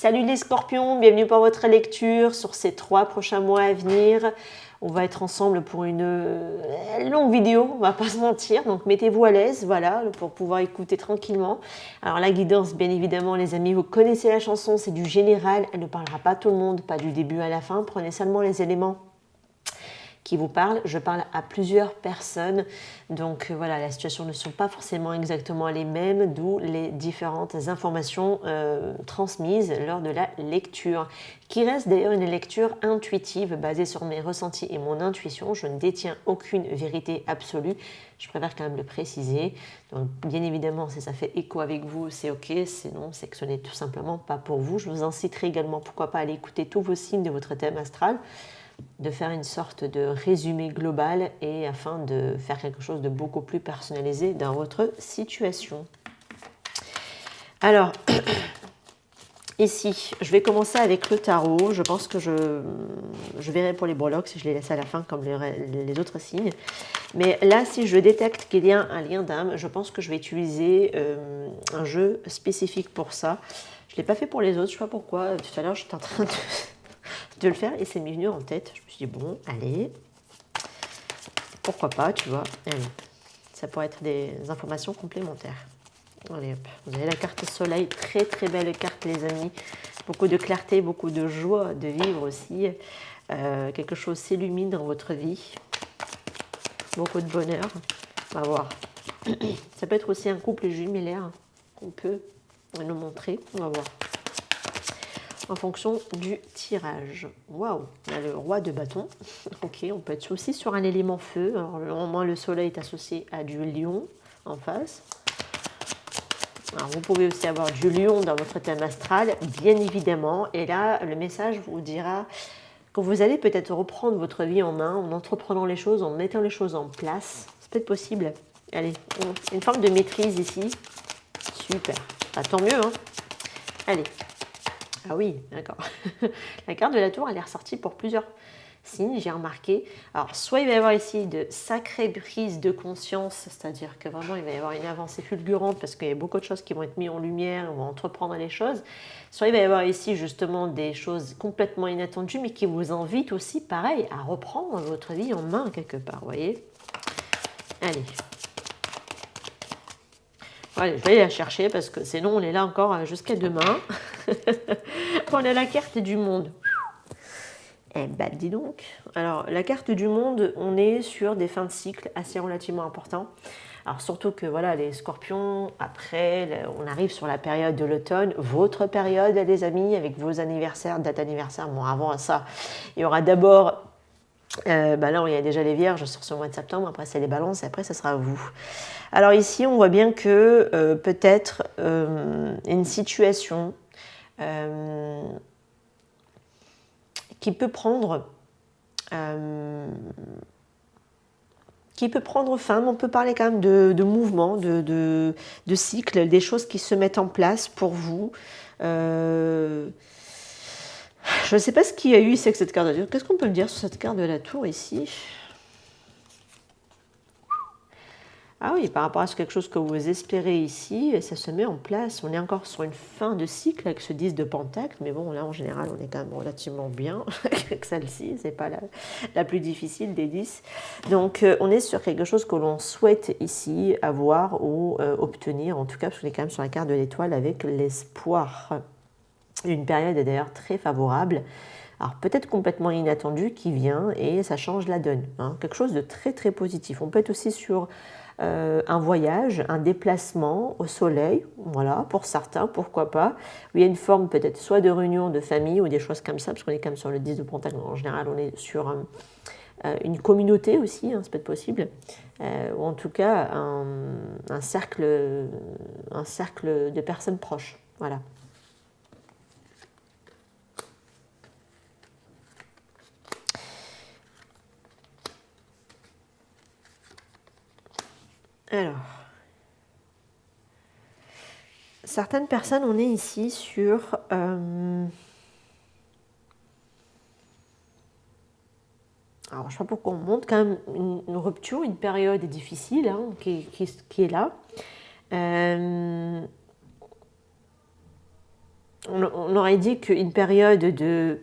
Salut les scorpions, bienvenue pour votre lecture sur ces 3 prochains mois à venir. On va être ensemble pour une longue vidéo, on va pas se mentir, donc mettez-vous à l'aise, voilà, pour pouvoir écouter tranquillement. Alors la guidance, bien évidemment les amis, vous connaissez la chanson, c'est du général, elle ne parlera pas à tout le monde, pas du début à la fin, prenez seulement les éléments qui vous parle. Je parle à plusieurs personnes, donc voilà, les situations ne sont pas forcément exactement les mêmes, d'où les différentes informations transmises lors de la lecture, qui reste d'ailleurs une lecture intuitive basée sur mes ressentis et mon intuition. Je ne détiens aucune vérité absolue, je préfère quand même le préciser. Donc bien évidemment, si ça fait écho avec vous, c'est ok, sinon c'est que ce n'est tout simplement pas pour vous. Je vous inciterai également, pourquoi pas, à aller écouter tous vos signes de votre thème astral, de faire une sorte de résumé global et afin de faire quelque chose de beaucoup plus personnalisé dans votre situation. Alors, ici, je vais commencer avec le tarot. Je pense que je verrai pour les breloques si je les laisse à la fin comme les autres signes. Mais là, si je détecte qu'il y a un lien d'âme, je pense que je vais utiliser un jeu spécifique pour ça. Je ne l'ai pas fait pour les autres, je ne sais pas pourquoi. Tout à l'heure, j'étais en train de le faire et c'est venu en tête. Je me suis dit, bon, allez, pourquoi pas, tu vois. Allez, ça pourrait être des informations complémentaires. Allez, hop. Vous avez la carte soleil, très très belle carte les amis. Beaucoup de clarté, beaucoup de joie de vivre aussi. Quelque chose s'illumine dans votre vie. Beaucoup de bonheur. On va voir. Ça peut être aussi un couple jumellaire qu'on peut nous montrer. On va voir. En fonction du tirage. Waouh, on a le roi de bâton. Ok, on peut être aussi sur un élément feu. Alors, au moins, le soleil est associé à du lion en face. Alors, vous pouvez aussi avoir du lion dans votre thème astral, bien évidemment. Et là, le message vous dira que vous allez peut-être reprendre votre vie en main en entreprenant les choses, en mettant les choses en place. C'est peut-être possible. Allez, une forme de maîtrise ici. Super. Ah, tant mieux, hein. Allez. Ah oui, d'accord. La carte de la tour, elle est ressortie pour plusieurs signes, j'ai remarqué. Alors, soit il va y avoir ici de sacrées prises de conscience, c'est-à-dire que vraiment, il va y avoir une avancée fulgurante parce qu'il y a beaucoup de choses qui vont être mises en lumière, on va entreprendre les choses. Soit il va y avoir ici, justement, des choses complètement inattendues, mais qui vous invitent aussi, pareil, à reprendre votre vie en main quelque part, vous voyez. Allez. Allez, je vais aller la chercher parce que sinon, on est là encore jusqu'à demain. On a la carte du monde. Eh ben, dis donc. Alors, la carte du monde, on est sur des fins de cycle assez relativement importants. Alors, surtout que, voilà, les scorpions, après, on arrive sur la période de l'automne. Votre période, les amis, avec vos anniversaires, date anniversaire. Bon, avant ça, il y aura d'abord... là, il y a déjà les vierges sur ce mois de septembre. Après, c'est les balances. Et après, ce sera vous. Alors, ici, on voit bien que peut-être une situation... qui peut prendre fin, mais on peut parler quand même de mouvement, de cycle, des choses qui se mettent en place pour vous. Je ne sais pas ce qu'il y a eu ici avec cette carte de la tour. Qu'est-ce qu'on peut me dire sur cette carte de la tour ici ? Ah oui, par rapport à quelque chose que vous espérez ici, ça se met en place. On est encore sur une fin de cycle avec ce 10 de pentacle, mais bon, là, en général, on est quand même relativement bien avec celle-ci. C'est pas la plus difficile des 10. Donc, on est sur quelque chose que l'on souhaite ici avoir ou obtenir, en tout cas, parce qu'on est quand même sur la carte de l'étoile avec l'espoir. Une période est d'ailleurs très favorable. Alors peut-être complètement inattendue qui vient et ça change la donne. Hein. Quelque chose de très très positif. On peut être aussi sur un voyage, un déplacement au soleil, voilà, pour certains, pourquoi pas. Où il y a une forme peut-être soit de réunion de famille ou des choses comme ça, parce qu'on est quand même sur le 10 de pentacle. En général, on est sur une communauté aussi, hein, c'est peut-être possible. Ou en tout cas un cercle de personnes proches. Voilà. Alors, certaines personnes, on est ici sur alors, je ne sais pas pourquoi on montre quand même une rupture, une période difficile hein, qui est là. on aurait dit qu'une période de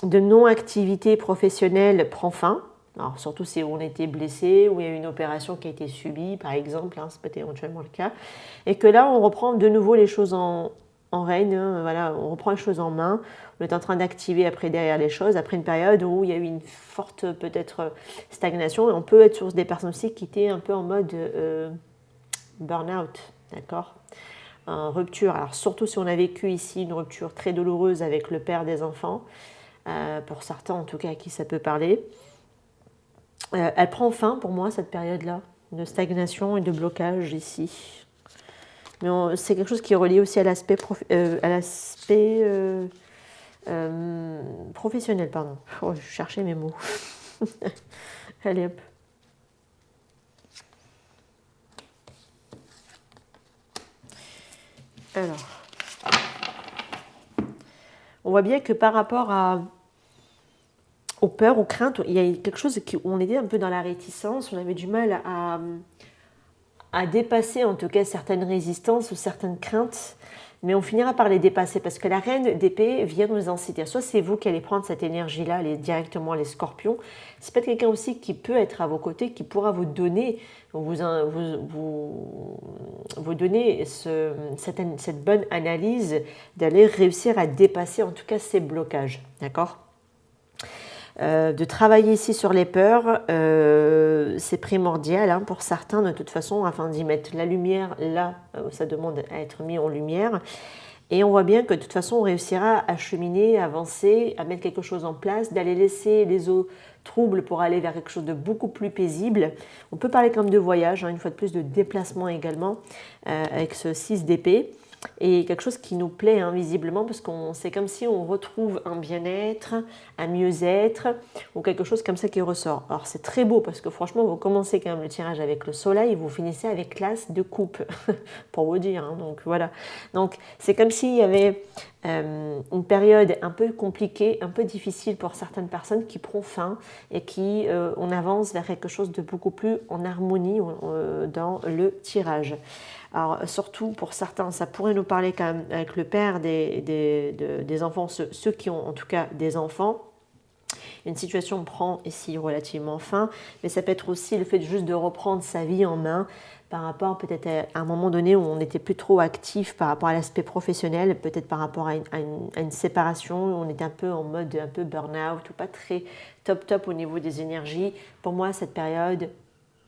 non-activité professionnelle prend fin. Alors, surtout si on était blessé ou il y a une opération qui a été subie, par exemple, hein, ça peut être éventuellement le cas, et que là, on reprend de nouveau les choses en règne, hein, voilà, on reprend les choses en main, on est en train d'activer après derrière les choses, après une période où il y a eu une forte peut-être stagnation, et on peut être sur des personnes aussi qui étaient un peu en mode burn-out, d'accord, rupture. Alors surtout si on a vécu ici une rupture très douloureuse avec le père des enfants, pour certains en tout cas à qui ça peut parler. Elle prend fin pour moi cette période-là de stagnation et de blocage ici. Mais c'est quelque chose qui est relié aussi à l'aspect professionnel. Pardon. Oh, je cherchais mes mots. Allez hop. Alors, on voit bien que par rapport aux peurs, aux craintes, il y a quelque chose où on était un peu dans la réticence, on avait du mal à dépasser en tout cas certaines résistances ou certaines craintes, mais on finira par les dépasser parce que la reine d'épée vient nous inciter. Soit c'est vous qui allez prendre cette énergie-là, directement les scorpions, c'est peut-être quelqu'un aussi qui peut être à vos côtés, qui pourra vous donner, vous donner cette bonne analyse d'aller réussir à dépasser en tout cas ces blocages, d'accord ? De travailler ici sur les peurs, c'est primordial hein, pour certains de toute façon, afin d'y mettre la lumière là où ça demande à être mis en lumière. Et on voit bien que de toute façon, on réussira à cheminer, à avancer, à mettre quelque chose en place, d'aller laisser les eaux troubles pour aller vers quelque chose de beaucoup plus paisible. On peut parler comme de voyage, hein, une fois de plus de déplacement également, avec ce 6 d'épée. Et quelque chose qui nous plaît hein, visiblement parce que c'est comme si on retrouve un bien-être, un mieux-être ou quelque chose comme ça qui ressort. Alors c'est très beau parce que franchement vous commencez quand même le tirage avec le soleil et vous finissez avec l'as de coupe pour vous dire. Hein, donc voilà. Donc c'est comme s'il y avait une période un peu compliquée, un peu difficile pour certaines personnes qui prend fin et qui on avance vers quelque chose de beaucoup plus en harmonie dans le tirage. Alors, surtout pour certains, ça pourrait nous parler quand même avec le père des enfants, ceux qui ont en tout cas des enfants. Une situation prend ici relativement fin, mais ça peut être aussi le fait juste de reprendre sa vie en main par rapport peut-être à un moment donné où on n'était plus trop actif par rapport à l'aspect professionnel, peut-être par rapport à une séparation, où on était un peu en mode un peu burn-out ou pas très top au niveau des énergies. Pour moi, cette période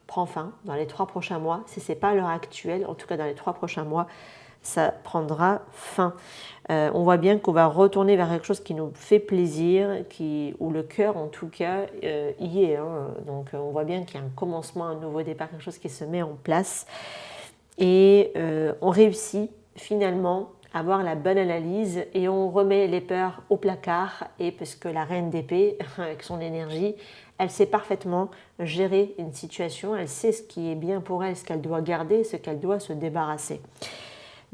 prend fin dans les 3 prochains mois. Si ce n'est pas l'heure actuelle, en tout cas dans les 3 prochains mois, ça prendra fin. On voit bien qu'on va retourner vers quelque chose qui nous fait plaisir, où le cœur en tout cas y est. Hein. Donc on voit bien qu'il y a un commencement, un nouveau départ, quelque chose qui se met en place. Et on réussit finalement à avoir la bonne analyse et on remet les peurs au placard. Et parce que la reine d'épée, avec son énergie, elle sait parfaitement gérer une situation, elle sait ce qui est bien pour elle, ce qu'elle doit garder, ce qu'elle doit se débarrasser.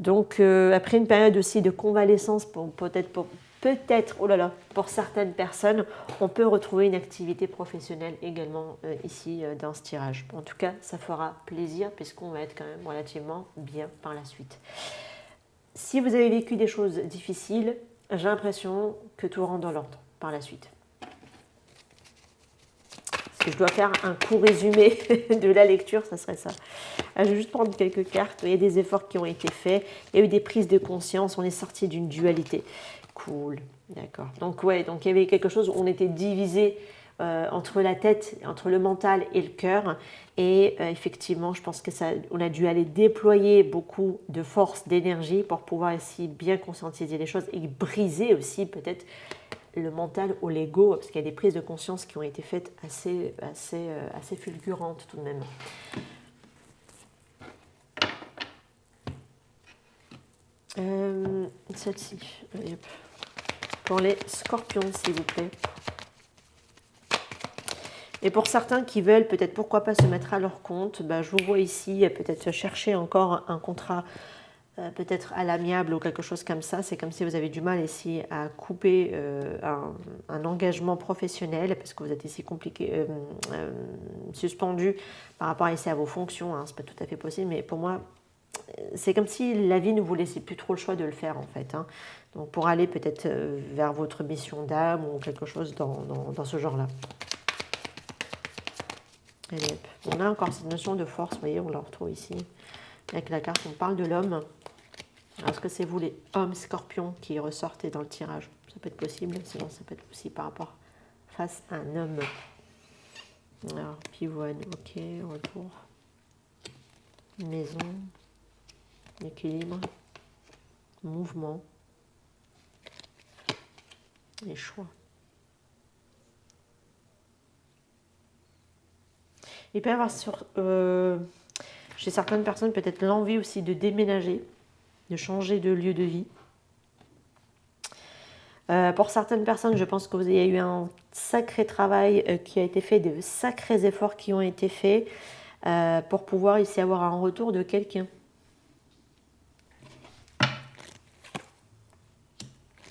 Donc après une période aussi de convalescence, peut-être, oh là là, pour certaines personnes, on peut retrouver une activité professionnelle également ici dans ce tirage. En tout cas, ça fera plaisir puisqu'on va être quand même relativement bien par la suite. Si vous avez vécu des choses difficiles, j'ai l'impression que tout rentre dans l'ordre par la suite. Si je dois faire un court résumé de la lecture, ça serait ça. Je vais juste prendre quelques cartes. Il y a des efforts qui ont été faits. Il y a eu des prises de conscience. On est sorti d'une dualité. Cool, d'accord. Donc ouais, donc il y avait quelque chose où on était divisé entre la tête, entre le mental et le cœur. Et effectivement, je pense que on a dû aller déployer beaucoup de force, d'énergie pour pouvoir essayer bien conscientiser les choses et briser aussi peut-être le mental ou l'ego, parce qu'il y a des prises de conscience qui ont été faites assez fulgurantes tout de même. Celle-ci, pour les scorpions, s'il vous plaît. Et pour certains qui veulent peut-être pourquoi pas se mettre à leur compte, je vous vois ici peut-être chercher encore un contrat peut-être à l'amiable ou quelque chose comme ça. C'est comme si vous avez du mal ici à couper un engagement professionnel parce que vous êtes ici suspendu par rapport ici à vos fonctions. Hein, c'est pas tout à fait possible, mais pour moi, c'est comme si la vie ne vous laissait plus trop le choix de le faire en fait. Hein. Donc pour aller peut-être vers votre mission d'âme ou quelque chose dans ce genre-là. On a encore cette notion de force, vous voyez, on la retrouve ici. Avec la carte, on parle de l'homme. Est-ce que c'est vous les hommes scorpions qui ressortez dans le tirage? Ça peut être possible, sinon ça peut être aussi par rapport face à un homme. Alors, pivoine, ok, retour. Maison, équilibre, mouvement et choix. Il peut y avoir chez certaines personnes peut-être l'envie aussi de déménager, de changer de lieu de vie. Pour certaines personnes, je pense que vous avez eu un sacré travail qui a été fait, de sacrés efforts qui ont été faits pour pouvoir ici avoir un retour de quelqu'un.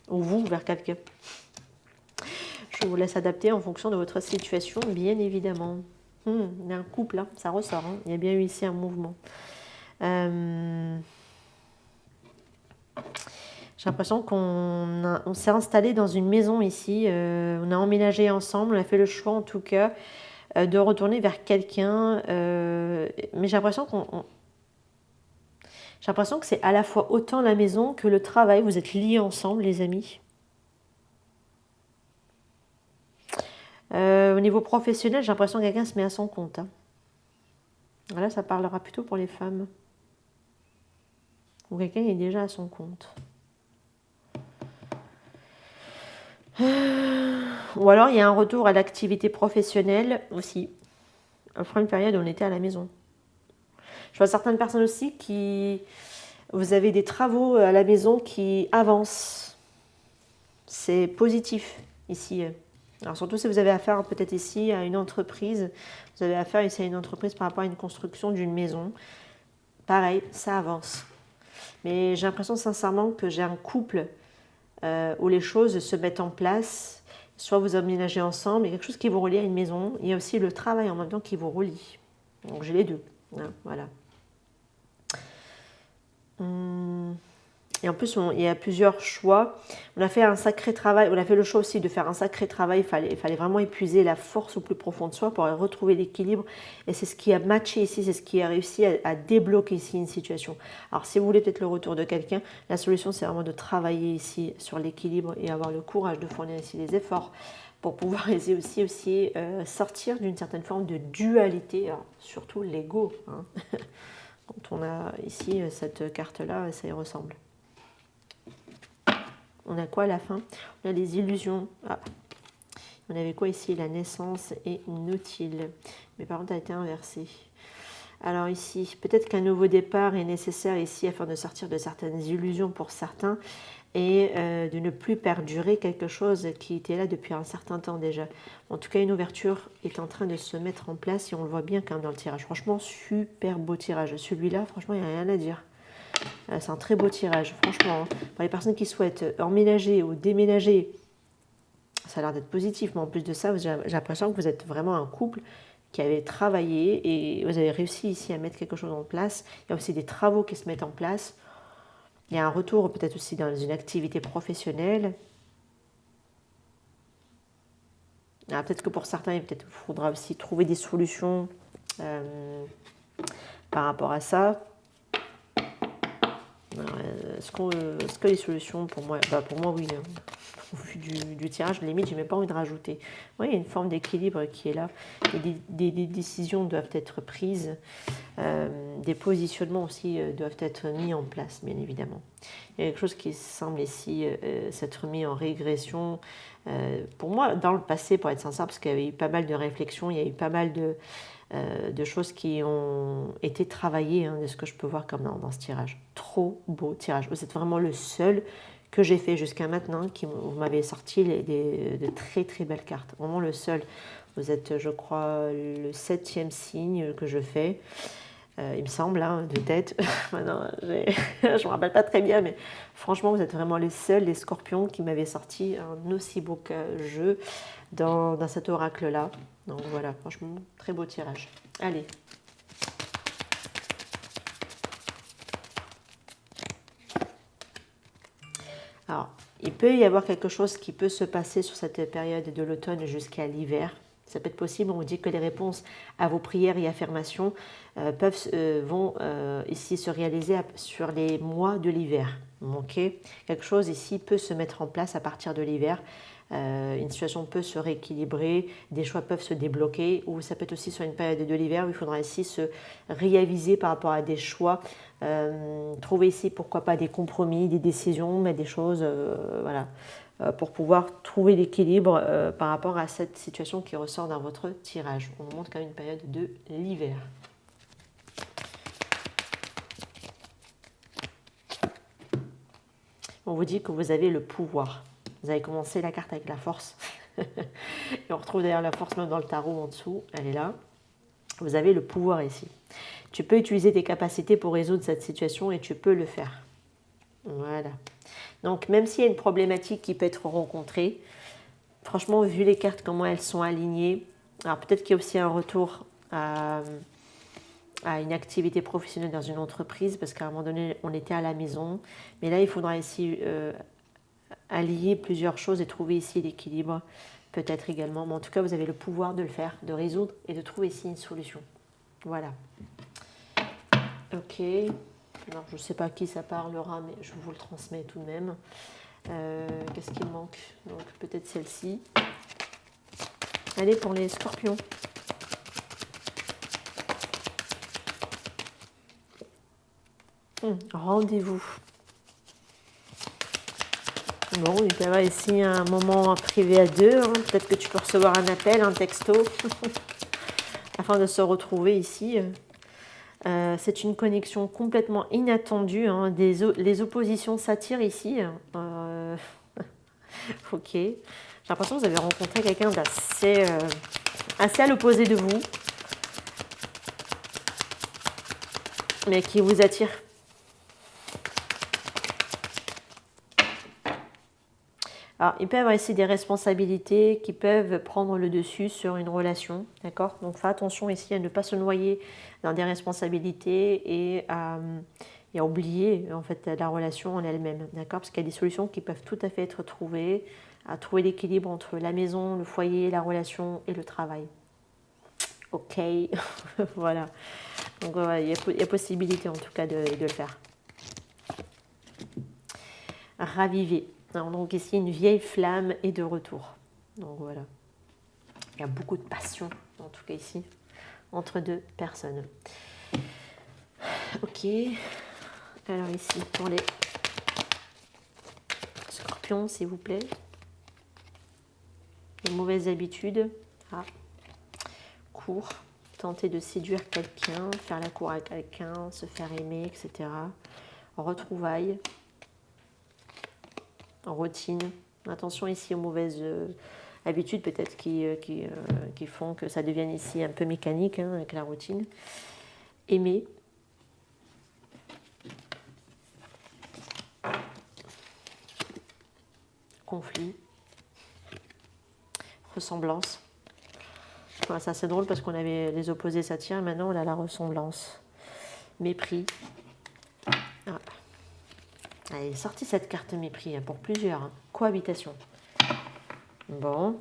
Ou vous vers quelqu'un. Je vous laisse adapter en fonction de votre situation, bien évidemment. Il y a un couple, là, ça ressort. Hein. Il y a bien eu ici un mouvement. J'ai l'impression qu'on s'est installé dans une maison ici. On a emménagé ensemble. On a fait le choix, en tout cas, de retourner vers quelqu'un. Mais j'ai l'impression que c'est à la fois autant la maison que le travail. Vous êtes liés ensemble, les amis. Au niveau professionnel, j'ai l'impression que quelqu'un se met à son compte. Hein. Là, ça parlera plutôt pour les femmes. Ou quelqu'un est déjà à son compte. Ou alors, il y a un retour à l'activité professionnelle aussi. Après une période où on était à la maison. Je vois certaines personnes aussi qui... Vous avez des travaux à la maison qui avancent. C'est positif ici. Alors surtout si vous avez affaire peut-être ici à une entreprise. Vous avez affaire ici à une entreprise par rapport à une construction d'une maison. Pareil, ça avance. Mais j'ai l'impression sincèrement que j'ai un couple où les choses se mettent en place. Soit vous emménagez ensemble, il y a quelque chose qui vous relie à une maison. Il y a aussi le travail en même temps qui vous relie. Donc j'ai les deux. Voilà. Et en plus, il y a plusieurs choix. On a fait un sacré travail. On a fait le choix aussi de faire un sacré travail. Il fallait vraiment épuiser la force au plus profond de soi pour retrouver l'équilibre. Et c'est ce qui a matché ici. C'est ce qui a réussi à débloquer ici une situation. Alors, si vous voulez peut-être le retour de quelqu'un, la solution, c'est vraiment de travailler ici sur l'équilibre et avoir le courage de fournir ici les efforts pour pouvoir essayer aussi sortir d'une certaine forme de dualité, alors, surtout l'ego. Hein. Quand on a ici cette carte-là, ça y ressemble. On a quoi à la fin? On a des illusions. Ah. On avait quoi ici? La naissance et Nautile. Mais par contre, elle a été inversée. Alors ici, peut-être qu'un nouveau départ est nécessaire ici afin de sortir de certaines illusions pour certains et de ne plus perdurer quelque chose qui était là depuis un certain temps déjà. En tout cas, une ouverture est en train de se mettre en place et on le voit bien quand même dans le tirage. Franchement, super beau tirage. Celui-là, franchement, il n'y a rien à dire. C'est un très beau tirage, franchement. Pour les personnes qui souhaitent emménager ou déménager, ça a l'air d'être positif. Mais en plus de ça, j'ai l'impression que vous êtes vraiment un couple qui avait travaillé et vous avez réussi ici à mettre quelque chose en place. Il y a aussi des travaux qui se mettent en place. Il y a un retour peut-être aussi dans une activité professionnelle. Peut-être que pour certains, il faudra aussi trouver des solutions par rapport à ça. Est-ce que les solutions, pour moi, pour moi oui, au vu du tirage, limite, je n'ai même pas envie de rajouter. Oui, il y a une forme d'équilibre qui est là. Et des décisions doivent être prises. Des positionnements aussi doivent être mis en place, bien évidemment. Il y a quelque chose qui semble ici s'être mis en régression. Pour moi, dans le passé, pour être sincère, parce qu'il y avait eu pas mal de réflexions, il y a eu pas mal de choses qui ont été travaillées, de ce que je peux voir comme dans ce tirage. Trop beau tirage. Vous êtes vraiment le seul que j'ai fait jusqu'à maintenant, vous m'avez sorti de très très belles cartes. Vraiment le seul. Vous êtes, je crois, le 7e signe que je fais. Il me semble, de tête. Non, je ne me rappelle pas très bien, mais franchement, vous êtes vraiment les seuls, les scorpions, qui m'avaient sorti un aussi beau jeu dans cet oracle-là. Donc voilà, franchement, très beau tirage. Allez. Alors, il peut y avoir quelque chose qui peut se passer sur cette période de l'automne jusqu'à l'hiver. Ça peut être possible, on vous dit que les réponses à vos prières et affirmations vont ici se réaliser sur les mois de l'hiver. Okay. Quelque chose ici peut se mettre en place à partir de l'hiver. Une situation peut se rééquilibrer, des choix peuvent se débloquer, ou ça peut être aussi sur une période de l'hiver où il faudra ici se réaviser par rapport à des choix, trouver ici pourquoi pas des compromis, des décisions, mais des choses, voilà, pour pouvoir trouver l'équilibre par rapport à cette situation qui ressort dans votre tirage. On nous montre quand même une période de l'hiver. On vous dit que vous avez le pouvoir. Vous avez commencé la carte avec la force. Et on retrouve d'ailleurs la force même dans le tarot en dessous. Elle est là. Vous avez le pouvoir ici. Tu peux utiliser tes capacités pour résoudre cette situation et tu peux le faire. Voilà. Donc, même s'il y a une problématique qui peut être rencontrée, franchement, vu les cartes, comment elles sont alignées, alors peut-être qu'il y a aussi un retour à une activité professionnelle dans une entreprise, parce qu'à un moment donné, on était à la maison. Mais là, il faudra ici allier plusieurs choses et trouver ici l'équilibre, peut-être également. Mais en tout cas, vous avez le pouvoir de le faire, de résoudre et de trouver ici une solution. Voilà. Ok. Alors, je ne sais pas à qui ça parlera, mais je vous le transmets tout de même. Qu'est-ce qu'il manque? Donc, peut-être celle-ci. Allez, pour les scorpions. Rendez-vous. Bon, il peut y avoir ici un moment privé à deux. Hein. Peut-être que tu peux recevoir un appel, un texto, afin de se retrouver ici. C'est une connexion complètement inattendue. Hein. Les oppositions s'attirent ici. Ok. J'ai l'impression que vous avez rencontré quelqu'un d'assez assez à l'opposé de vous, mais qui vous attire. Alors, il peut y avoir ici des responsabilités qui peuvent prendre le dessus sur une relation, d'accord? Donc, fais attention ici à ne pas se noyer dans des responsabilités et à oublier en fait la relation en elle-même, d'accord? Parce qu'il y a des solutions qui peuvent tout à fait être trouvées, à trouver l'équilibre entre la maison, le foyer, la relation et le travail. Ok, voilà. Donc, il y a possibilité en tout cas de le faire. Raviver. Alors, donc ici, une vieille flamme est de retour. Donc voilà. Il y a beaucoup de passion, en tout cas ici, entre deux personnes. Ok. Alors ici, pour les scorpions, s'il vous plaît. Les mauvaises habitudes. Ah. Court. Tenter de séduire quelqu'un, faire la cour à quelqu'un, se faire aimer, etc. Retrouvailles. En routine. Attention ici aux mauvaises habitudes peut-être qui font que ça devienne ici un peu mécanique hein, avec la routine. Aimer. Conflit. Ressemblance. Voilà, ça c'est drôle parce qu'on avait les opposés s'attirent, maintenant on a la ressemblance. Mépris. Ah. Elle est sortie cette carte mépris hein, pour plusieurs. Hein. Cohabitation. Bon.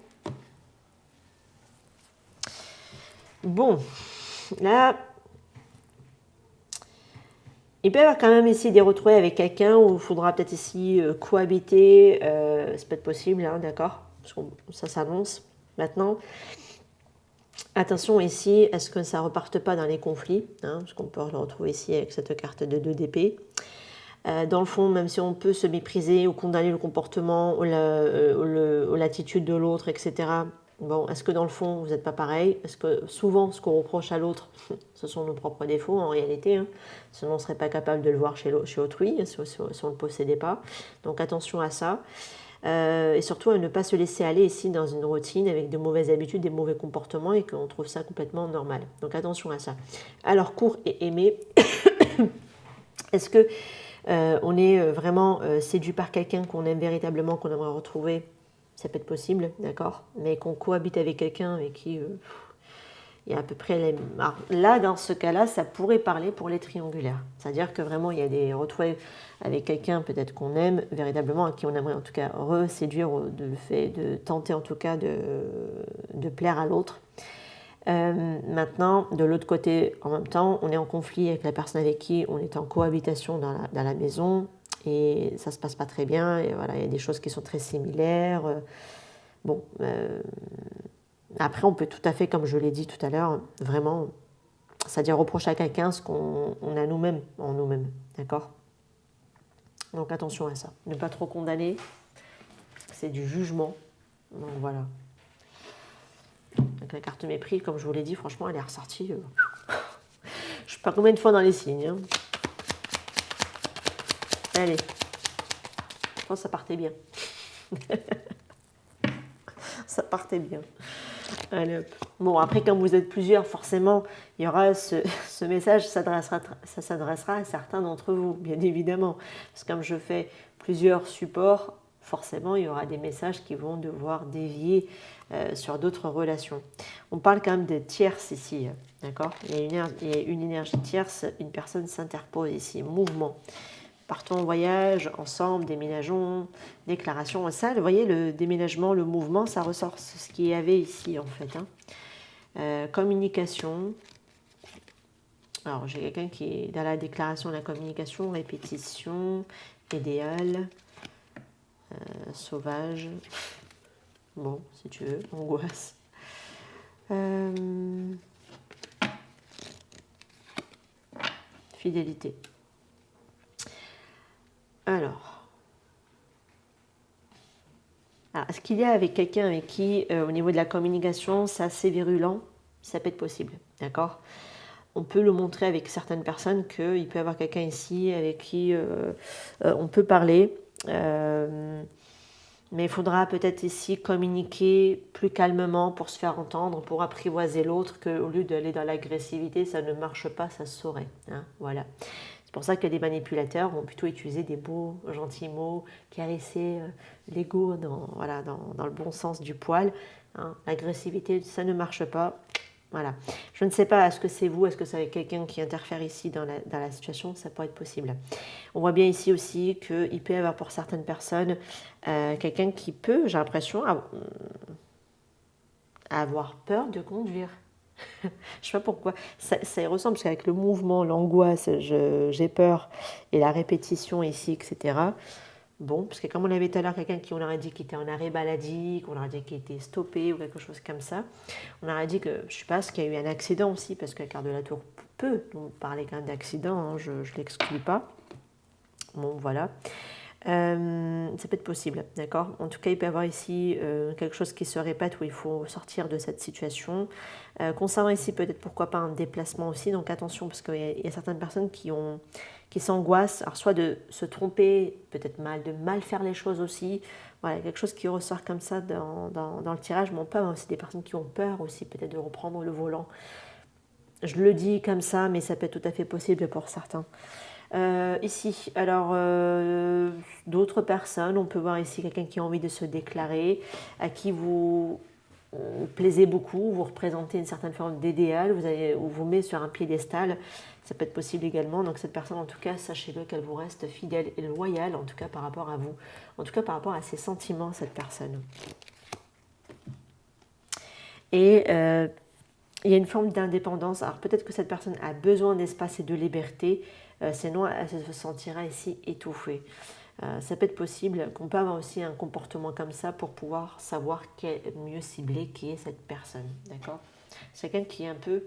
Bon. Là, il peut y avoir quand même ici des retrouvées avec quelqu'un où il faudra peut-être ici cohabiter. C'est peut-être possible, hein, d'accord? Parce que ça s'annonce maintenant. Attention ici, est-ce que ça ne reparte pas dans les conflits hein, parce qu'on peut le retrouver ici avec cette carte de 2 d'épée. Dans le fond, même si on peut se mépriser ou condamner le comportement ou l'attitude de l'autre, etc., bon, est-ce que dans le fond, vous n'êtes pas pareil? Est-ce que souvent, ce qu'on reproche à l'autre, ce sont nos propres défauts en réalité hein, sinon on ne serait pas capable de le voir chez autrui, si on ne le possédait pas. Donc attention à ça. Et surtout à ne pas se laisser aller ici dans une routine avec de mauvaises habitudes, des mauvais comportements et qu'on trouve ça complètement normal. Donc attention à ça. Alors, court et aimer. Est-ce que on est vraiment séduit par quelqu'un qu'on aime véritablement, qu'on aimerait retrouver? Ça peut être possible, d'accord? Mais qu'on cohabite avec quelqu'un avec qui et à peu près les... Alors, là, dans ce cas-là, ça pourrait parler pour les triangulaires. C'est-à-dire que vraiment, il y a des retrouvailles avec quelqu'un peut-être qu'on aime véritablement, à qui on aimerait en tout cas reséduire, le fait de tenter en tout cas de plaire à l'autre. Maintenant, de l'autre côté, en même temps, on est en conflit avec la personne avec qui on est en cohabitation dans la maison et ça se passe pas très bien. Et voilà, il y a des choses qui sont très similaires. Bon, après, on peut tout à fait, comme je l'ai dit tout à l'heure, vraiment, c'est-à-dire reprocher à quelqu'un ce qu'on a nous-mêmes en nous-mêmes, d'accord? Donc attention à ça, ne pas trop condamner, c'est du jugement. Donc voilà. Avec la carte mépris, comme je vous l'ai dit, franchement, elle est ressortie. Je ne sais pas combien de fois dans les signes. Hein. Allez, je pense que ça partait bien. Ça partait bien. Allez, hop. Bon, après, comme vous êtes plusieurs, forcément, il y aura ce message, ça s'adressera à certains d'entre vous, bien évidemment. Parce que comme je fais plusieurs supports, forcément, il y aura des messages qui vont devoir dévier sur d'autres relations. On parle quand même de tierces ici, d'accord? Il y a une énergie tierce, une personne s'interpose ici, mouvement. Partons en voyage, ensemble, déménageons, déclaration. Ça, vous voyez, le déménagement, le mouvement, ça ressort ce qu'il y avait ici, en fait. Hein. Communication. Alors, j'ai quelqu'un qui est dans la déclaration de la communication, répétition, idéal, sauvage. Bon, si tu veux, angoisse. Fidélité. Alors, est-ce qu'il y a avec quelqu'un avec qui, au niveau de la communication, c'est assez virulent? Ça peut être possible, d'accord? On peut le montrer avec certaines personnes qu'il peut y avoir quelqu'un ici avec qui on peut parler. Mais il faudra peut-être ici communiquer plus calmement pour se faire entendre, pour apprivoiser l'autre, qu'au lieu d'aller dans l'agressivité, ça ne marche pas, ça se saurait. Hein, voilà. C'est pour ça que des manipulateurs vont plutôt utiliser des beaux, gentils mots, caresser l'ego dans le bon sens du poil. Hein. L'agressivité, ça ne marche pas. Voilà. Je ne sais pas, est-ce que c'est vous, est-ce que c'est avec quelqu'un qui interfère ici dans la situation, ça peut être possible. On voit bien ici aussi qu'il peut y avoir pour certaines personnes quelqu'un qui peut, j'ai l'impression, avoir peur de conduire. Je ne sais pas pourquoi. Ça y ressemble, parce qu'avec le mouvement, l'angoisse, j'ai peur, et la répétition ici, etc. Bon, parce que comme on avait tout à l'heure quelqu'un qui on aurait dit qu'il était en arrêt maladie, qu'on aurait dit qu'il était stoppé ou quelque chose comme ça, on aurait dit que, je ne sais pas, qu'il y a eu un accident aussi, parce que la carte de la tour peut nous parler quand même d'accident, hein, je ne l'exclus pas. Bon, voilà. Ça peut être possible, d'accord? En tout cas, il peut y avoir ici quelque chose qui se répète où il faut sortir de cette situation. Concernant ici, peut-être pourquoi pas un déplacement aussi, donc attention, parce qu'il y a certaines personnes qui s'angoissent, alors soit de se tromper, peut-être de mal faire les choses aussi. Voilà, quelque chose qui ressort comme ça dans le tirage, mais on peut avoir aussi des personnes qui ont peur aussi, peut-être de reprendre le volant. Je le dis comme ça, mais ça peut être tout à fait possible pour certains. Ici, alors d'autres personnes, on peut voir ici quelqu'un qui a envie de se déclarer, à qui vous plaisez beaucoup, vous représentez une certaine forme d'idéal, ou vous met sur un piédestal, ça peut être possible également. Donc cette personne, en tout cas, sachez-le qu'elle vous reste fidèle et loyale, en tout cas par rapport à vous, en tout cas par rapport à ses sentiments, cette personne. Et il y a une forme d'indépendance. Alors peut-être que cette personne a besoin d'espace et de liberté, sinon elle se sentira ici étouffée. Ça peut être possible qu'on peut avoir aussi un comportement comme ça pour pouvoir savoir mieux cibler qui est cette personne. D'accord? C'est quelqu'un qui est un peu...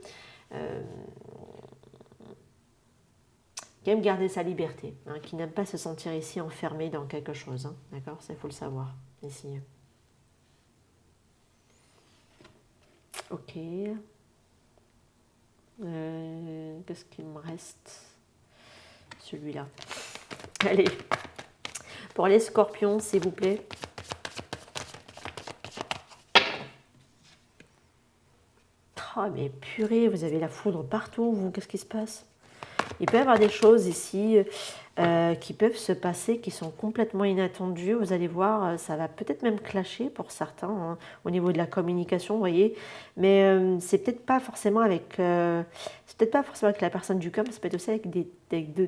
qui aime garder sa liberté, hein, qui n'aime pas se sentir ici enfermé dans quelque chose. Hein, d'accord? Ça, il faut le savoir ici. Ok. Qu'est-ce qu'il me reste? Celui-là. Allez. Pour les scorpions, s'il vous plaît. Oh, mais purée, vous avez la foudre partout, vous. Qu'est-ce qui se passe? Il peut y avoir des choses ici. qui peuvent se passer, qui sont complètement inattendus. Vous allez voir, ça va peut-être même clasher pour certains hein, au niveau de la communication, vous voyez. Mais c'est peut-être pas forcément avec, c'est peut-être pas forcément avec la personne du com, ça peut être aussi avec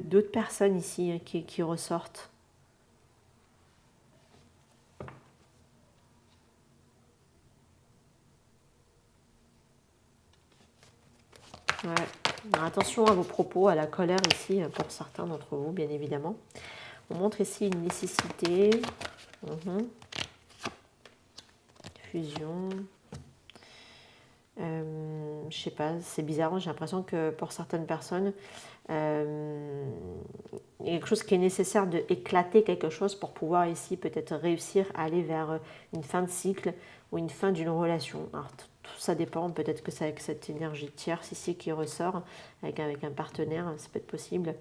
d'autres personnes ici hein, qui ressortent. Ouais. Alors, attention à vos propos, à la colère ici, pour certains d'entre vous, bien évidemment. On montre ici une nécessité. Fusion. Je sais pas, c'est bizarre, j'ai l'impression que pour certaines personnes, il y a quelque chose qui est nécessaire d'éclater quelque chose pour pouvoir ici peut-être réussir à aller vers une fin de cycle ou une fin d'une relation. Alors tout ça dépend, peut-être que c'est avec cette énergie tierce ici qui ressort, avec un partenaire, ça peut être possible.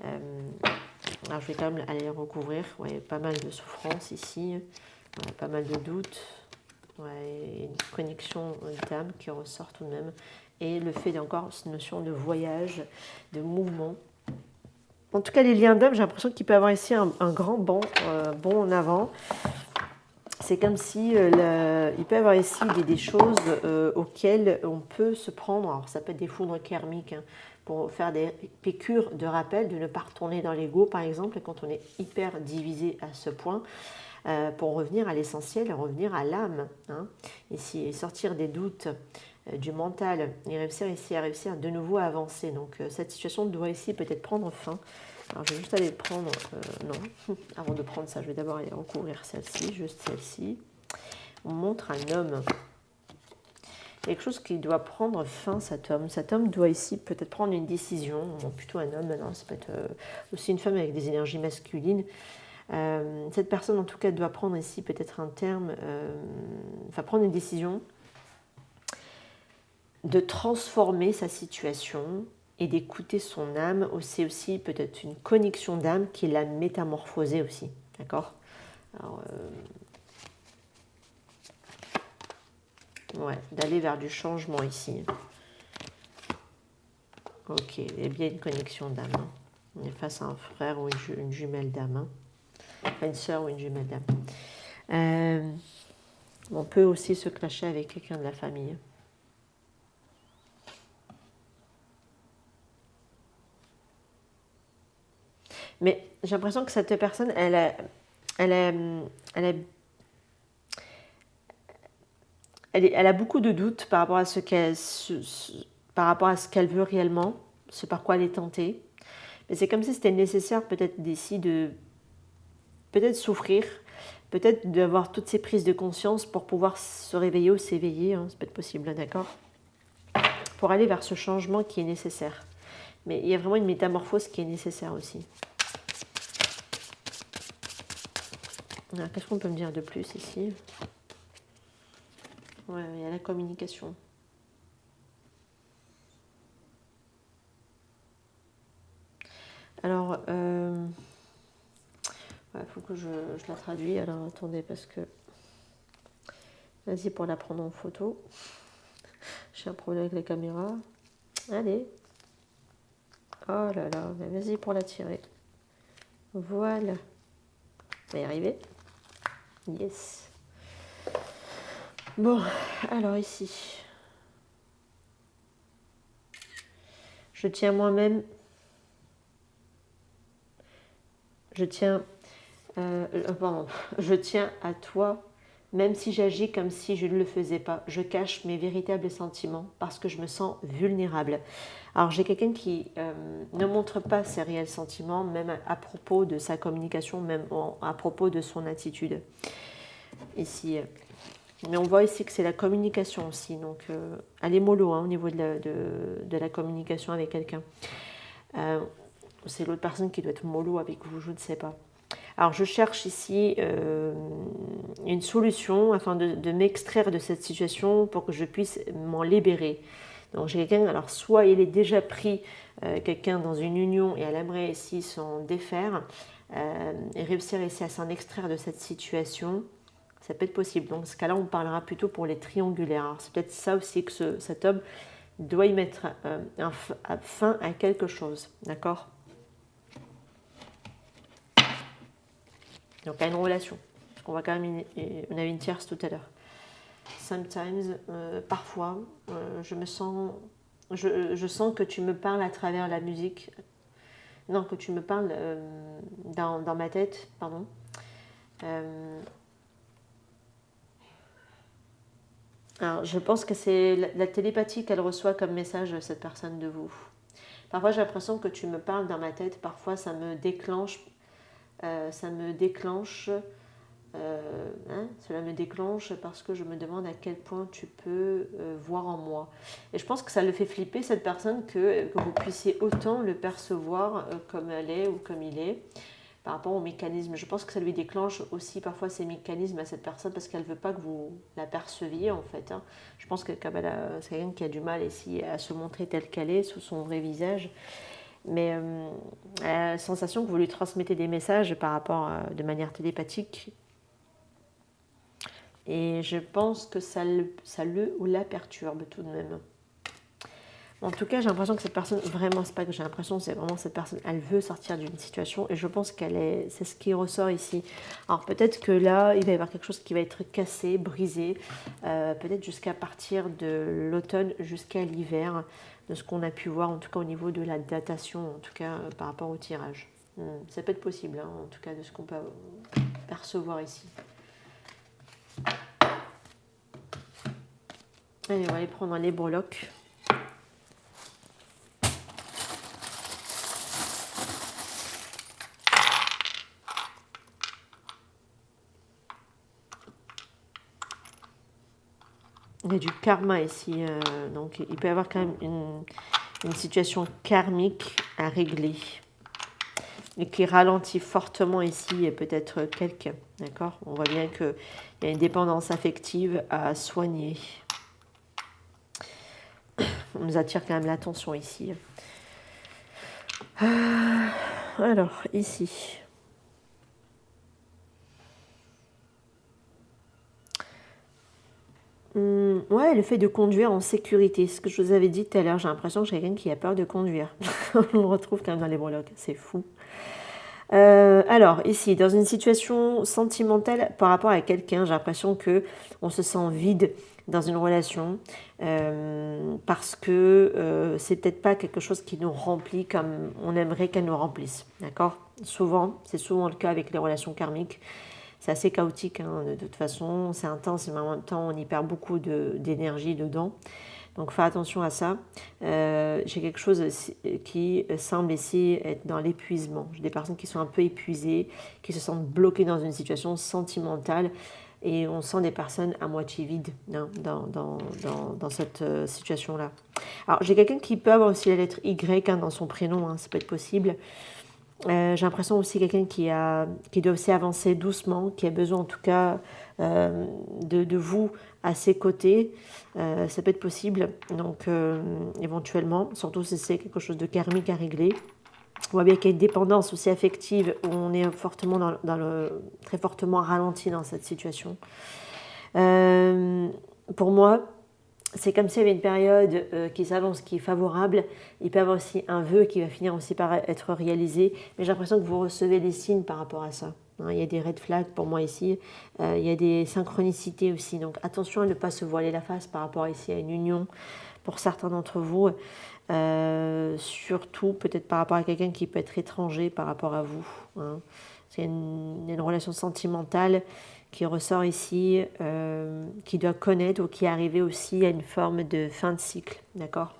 Alors je vais quand même aller recouvrir, ouais, pas mal de souffrance ici, pas mal de doutes. Ouais, une connexion d'âme qui ressort tout de même. Et le fait d'encore cette notion de voyage, de mouvement. En tout cas, les liens d'âme, j'ai l'impression qu'il peut y avoir ici un grand bond en avant. C'est comme si il peut y avoir ici des choses auxquelles on peut se prendre. Alors, ça peut être des foudres karmiques hein, pour faire des piqûres de rappel, de ne pas retourner dans l'ego, par exemple, quand on est hyper divisé à ce point. Pour revenir à l'essentiel, revenir à l'âme, hein, ici, et sortir des doutes du mental, et réussir ici à réussir de nouveau à avancer. Donc cette situation doit ici peut-être prendre fin. Alors je vais juste aller prendre, non, avant de prendre ça, je vais d'abord aller recouvrir celle-ci, juste celle-ci. On montre un homme. Quelque chose qui doit prendre fin, cet homme. Cet homme doit ici peut-être prendre une décision, bon, plutôt un homme, non, ça peut être aussi une femme avec des énergies masculines. Cette personne en tout cas doit prendre ici peut-être un terme, enfin prendre une décision de transformer sa situation et d'écouter son âme. C'est aussi peut-être une connexion d'âme qui l'a métamorphosée aussi, d'accord. Alors, ouais, d'aller vers du changement ici. Ok, il y a bien une connexion d'âme. Hein. On est face à un frère ou une jumelle d'âme. Hein. Enfin, une sœur ou une jumelle d'âme. On peut aussi se clasher avec quelqu'un de la famille. Mais j'ai l'impression que cette personne, elle a beaucoup de doutes par rapport à par rapport à ce qu'elle veut réellement, ce par quoi elle est tentée. Mais c'est comme si c'était nécessaire peut-être d'ici de peut-être souffrir, peut-être d'avoir toutes ces prises de conscience pour pouvoir se réveiller ou s'éveiller, hein, ça peut être possible, d'accord, pour aller vers ce changement qui est nécessaire. Mais il y a vraiment une métamorphose qui est nécessaire aussi. Qu'est-ce qu'on peut me dire de plus ici? Ouais, il y a la communication. Alors, faut que je la traduise. Alors, attendez, parce que... Vas-y pour la prendre en photo. J'ai un problème avec la caméra. Allez. Oh là là, mais vas-y pour la tirer. Voilà. On va y arriver. Yes. Bon, alors ici. Je tiens moi-même. Je tiens à toi, même si j'agis comme si je ne le faisais pas. Je cache mes véritables sentiments parce que je me sens vulnérable. Alors j'ai quelqu'un qui ne montre pas ses réels sentiments, même à propos de sa communication, même à propos de son attitude. Ici. Mais on voit ici que c'est la communication aussi. Donc elle est mollo hein, au niveau de la communication avec quelqu'un. C'est l'autre personne qui doit être mollo avec vous, je ne sais pas. Alors je cherche ici une solution afin de m'extraire de cette situation pour que je puisse m'en libérer. Donc j'ai quelqu'un, alors soit il est déjà pris quelqu'un dans une union et elle aimerait ici s'en défaire et réussir ici à s'en extraire de cette situation. Ça peut être possible. Donc dans ce cas-là, on parlera plutôt pour les triangulaires. Alors c'est peut-être ça aussi que cet homme doit y mettre fin à quelque chose. D'accord ? Donc à une relation. Parce qu'on voit quand même, on avait une tierce tout à l'heure. Sometimes, parfois, je sens que tu me parles à travers la musique. Non, que tu me parles dans ma tête, pardon. Alors, je pense que c'est la télépathie qu'elle reçoit comme message, cette personne de vous. Parfois, j'ai l'impression que tu me parles dans ma tête. Parfois, ça me déclenche. Cela me déclenche parce que je me demande à quel point tu peux voir en moi. Et je pense que ça le fait flipper, cette personne, que vous puissiez autant le percevoir comme elle est ou comme il est, par rapport aux mécanismes. Je pense que ça lui déclenche aussi parfois ces mécanismes à cette personne parce qu'elle ne veut pas que vous la perceviez, en fait. Hein. Je pense que comme c'est quelqu'un qui a du mal ici à se montrer telle qu'elle est, sous son vrai visage. Mais elle a la sensation que vous lui transmettez des messages par rapport de manière télépathique. Et je pense que ça le ou la perturbe tout de même. En tout cas, j'ai l'impression que cette personne, vraiment, c'est pas que j'ai l'impression, c'est vraiment cette personne, elle veut sortir d'une situation et je pense c'est ce qui ressort ici. Alors peut-être que là, il va y avoir quelque chose qui va être cassé, brisé, peut-être jusqu'à partir de l'automne jusqu'à l'hiver, de ce qu'on a pu voir, en tout cas au niveau de la datation, en tout cas par rapport au tirage. Ça peut être possible, hein, en tout cas de ce qu'on peut percevoir ici. Allez, on va aller prendre les breloques. Il y a du karma ici, donc il peut y avoir quand même une situation karmique à régler et qui ralentit fortement ici et peut-être quelqu'un, d'accord? On voit bien qu'il y a une dépendance affective à soigner. On nous attire quand même l'attention ici. Alors, ici... Ouais, le fait de conduire en sécurité, ce que je vous avais dit tout à l'heure, j'ai l'impression que j'ai quelqu'un qui a peur de conduire. On le retrouve quand même dans les breloques, c'est fou. Alors, ici, dans une situation sentimentale par rapport à quelqu'un, j'ai l'impression qu'on se sent vide dans une relation parce que c'est peut-être pas quelque chose qui nous remplit comme on aimerait qu'elle nous remplisse. D'accord ? C'est souvent le cas avec les relations karmiques. C'est assez chaotique, hein, de toute façon, c'est intense, mais en même temps, on y perd beaucoup d'énergie dedans. Donc, fais attention à ça. J'ai quelque chose qui semble ici être dans l'épuisement. J'ai des personnes qui sont un peu épuisées, qui se sentent bloquées dans une situation sentimentale. Et on sent des personnes à moitié vides, hein, dans cette situation-là. Alors, j'ai quelqu'un qui peut avoir aussi la lettre Y, hein, dans son prénom, hein, ça peut être possible. J'ai l'impression aussi quelqu'un qui doit aussi avancer doucement, qui a besoin en tout cas de vous à ses côtés. Ça peut être possible, donc éventuellement, surtout si c'est quelque chose de karmique à régler. On voit bien qu'il y a une dépendance aussi affective où on est fortement très fortement ralenti dans cette situation. Pour moi, c'est comme s'il y avait une période qui s'avance, qui est favorable. Il peut y avoir aussi un vœu qui va finir aussi par être réalisé. Mais j'ai l'impression que vous recevez des signes par rapport à ça. Hein, il y a des red flags pour moi ici. Il y a des synchronicités aussi. Donc attention à ne pas se voiler la face par rapport ici à une union pour certains d'entre vous. Surtout peut-être par rapport à quelqu'un qui peut être étranger par rapport à vous. Hein. C'est une relation sentimentale qui ressort ici, qui doit connaître ou qui est arrivé aussi à une forme de fin de cycle, d'accord ?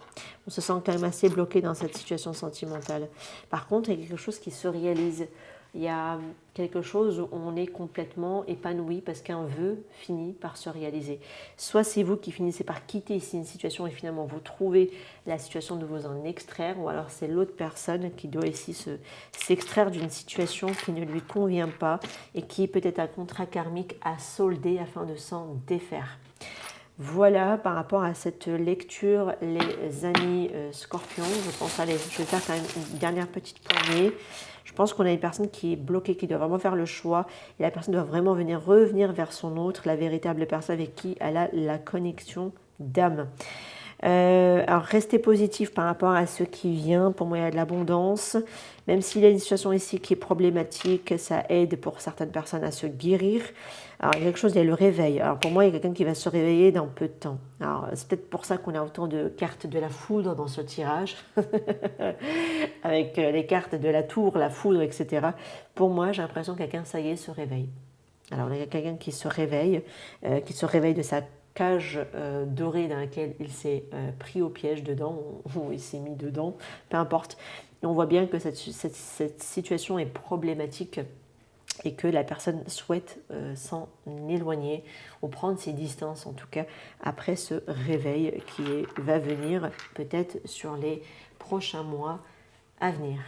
On se sent quand même assez bloqué dans cette situation sentimentale. Par contre, il y a quelque chose qui se réalise. Il y a quelque chose où on est complètement épanoui parce qu'un vœu finit par se réaliser. Soit c'est vous qui finissez par quitter ici une situation et finalement vous trouvez la situation de vous en extraire, ou alors c'est l'autre personne qui doit ici s'extraire d'une situation qui ne lui convient pas et qui est peut-être un contrat karmique à solder afin de s'en défaire. Voilà par rapport à cette lecture, les amis scorpions. Je pense, allez, je vais faire quand même une dernière petite poignée. Je pense qu'on a une personne qui est bloquée, qui doit vraiment faire le choix. Et la personne doit vraiment revenir vers son autre, la véritable personne avec qui elle a la connexion d'âme. Alors, restez positif par rapport à ce qui vient. Pour moi, il y a de l'abondance. Même s'il y a une situation ici qui est problématique, ça aide pour certaines personnes à se guérir. Alors, il y a quelque chose, il y a le réveil. Alors, pour moi, il y a quelqu'un qui va se réveiller dans peu de temps. Alors, c'est peut-être pour ça qu'on a autant de cartes de la foudre dans ce tirage, avec les cartes de la tour, la foudre, etc. Pour moi, j'ai l'impression que quelqu'un, ça y est, se réveille. Alors, il y a quelqu'un qui se réveille de sa cage dorée dans laquelle il s'est pris au piège dedans, ou il s'est mis dedans, peu importe. Et on voit bien que cette situation est problématique et que la personne souhaite s'en éloigner ou prendre ses distances, en tout cas, après ce réveil va venir peut-être sur les prochains mois à venir.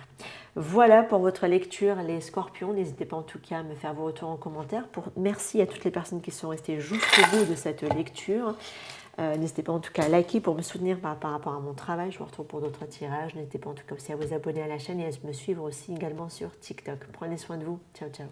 Voilà pour votre lecture, les scorpions. N'hésitez pas en tout cas à me faire vos retours en commentaire. Merci à toutes les personnes qui sont restées jusqu'au bout de cette lecture. N'hésitez pas en tout cas à liker pour me soutenir par rapport à mon travail. Je vous retrouve pour d'autres tirages. N'hésitez pas en tout cas aussi à vous abonner à la chaîne et à me suivre aussi également sur TikTok. Prenez soin de vous. Ciao, ciao.